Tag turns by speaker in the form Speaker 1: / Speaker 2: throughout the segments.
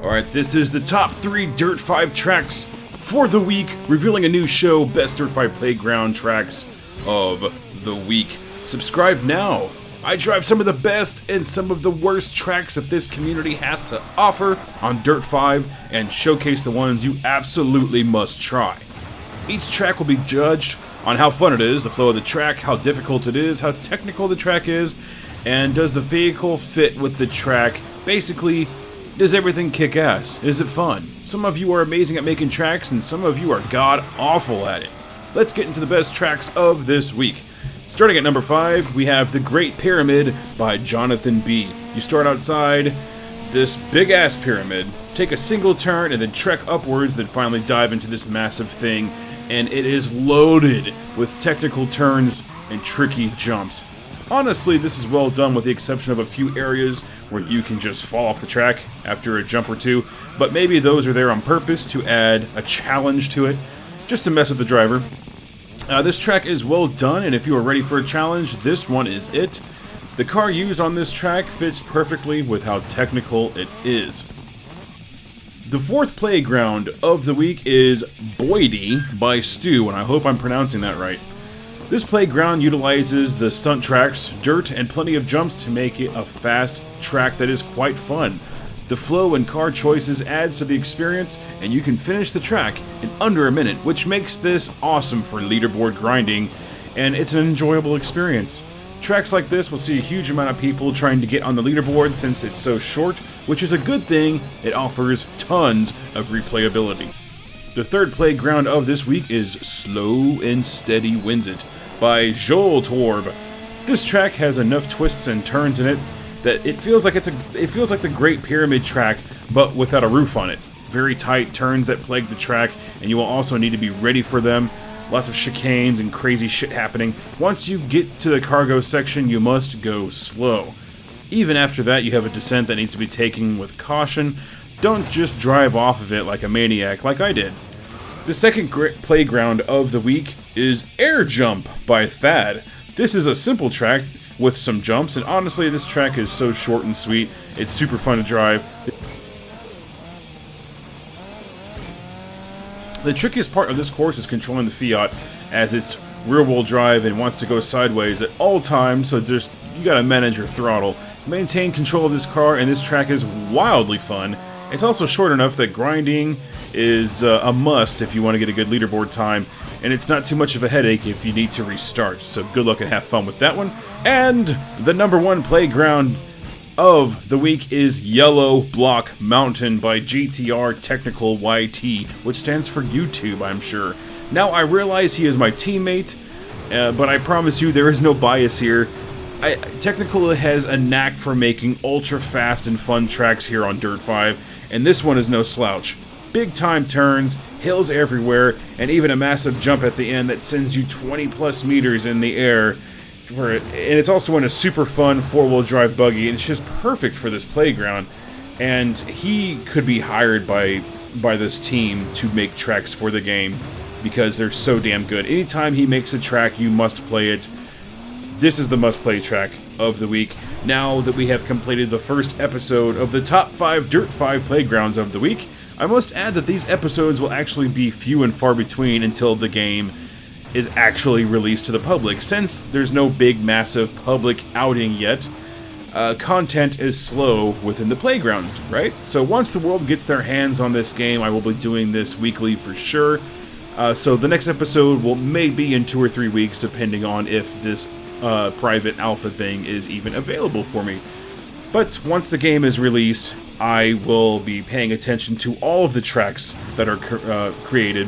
Speaker 1: Alright, this is the top 3 Dirt 5 tracks for the week, revealing a new show, Best Dirt 5 Playground Tracks of the Week. Subscribe now. I drive some of the best and some of the worst tracks that this community has to offer on Dirt 5 and showcase the ones you absolutely must try. Each track will be judged on how fun it is, the flow of the track, how difficult it is, how technical the track is, and does the vehicle fit with the track. Basically, does everything kick ass? Is it fun? Some of you are amazing at making tracks, and some of you are god-awful at it. Let's get into the best tracks of this week. Starting at number 5, we have The Great Pyramid by Jonathan B. You start outside this big-ass pyramid, take a single turn, and then trek upwards, then finally dive into this massive thing, and it is loaded with technical turns and tricky jumps. Honestly, this is well done with the exception of a few areas where you can just fall off the track after a jump or two, but maybe those are there on purpose to add a challenge to it, just to mess with the driver. This track is well done, and if you are ready for a challenge, this one is it. The car used on this track fits perfectly with how technical it is. The fourth playground of the week is Boydy by Stu, and I hope I'm pronouncing that right. This playground utilizes the stunt tracks, dirt, and plenty of jumps to make it a fast track that is quite fun. The flow and car choices adds to the experience, and you can finish the track in under a minute, which makes this awesome for leaderboard grinding, and it's an enjoyable experience. Tracks like this will see a huge amount of people trying to get on the leaderboard since it's so short, which is a good thing. It offers tons of replayability. The third playground of this week is Slow and Steady Wins It by Joel Torb. This track has enough twists and turns in it that it feels like the Great Pyramid track, but without a roof on it. Very tight turns that plague the track, and you will also need to be ready for them. Lots of chicanes and crazy shit happening. Once you get to the cargo section, you must go slow. Even after that, you have a descent that needs to be taken with caution. Don't just drive off of it like a maniac like I did. The second playground of the week is Air Jump by Thad. This is a simple track with some jumps, and honestly, this track is so short and sweet. It's super fun to drive. The trickiest part of this course is controlling the Fiat, as it's rear-wheel drive and wants to go sideways at all times, so you gotta manage your throttle. Maintain control of this car, and this track is wildly fun. It's also short enough that grinding is a must if you want to get a good leaderboard time, and it's not too much of a headache if you need to restart, so good luck and have fun with that one. And the number 1 playground of the week is Yellow Block Mountain by GTR Technical YT, which stands for YouTube, I'm sure. Now, I realize he is my teammate, but I promise you there is no bias here. Technical has a knack for making ultra fast and fun tracks here on Dirt 5, and this one is no slouch. Big time turns, hills everywhere, and even a massive jump at the end that sends you 20 plus meters in the air. And it's also in a super fun 4-wheel drive buggy, and it's just perfect for this playground. And he could be hired by this team to make tracks for the game because they're so damn good. Anytime he makes a track, you must play it. This is the must-play track of the week. Now that we have completed the first episode of the top 5 Dirt 5 playgrounds of the week, I must add that these episodes will actually be few and far between until the game is actually released to the public. Since there's no big, massive public outing yet, content is slow within the playgrounds, right? So once the world gets their hands on this game, I will be doing this weekly for sure. So the next episode may be in 2 or 3 weeks, depending on if this private alpha thing is even available for me. But once the game is released, I will be paying attention to all of the tracks that are created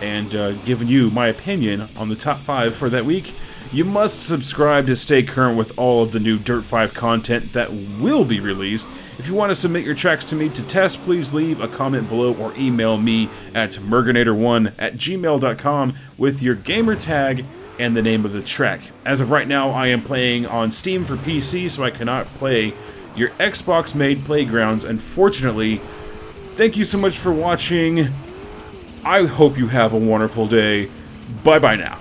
Speaker 1: and giving you my opinion on the top 5 for that week. You must subscribe to stay current with all of the new Dirt 5 content that will be released. If you want to submit your tracks to me to test, please leave a comment below or email me at merginator1@gmail.com with your gamer tag and the name of the track. As of right now, I am playing on Steam for PC, so I cannot play your Xbox-made playgrounds, unfortunately. Thank you so much for watching. I hope you have a wonderful day. Bye-bye now.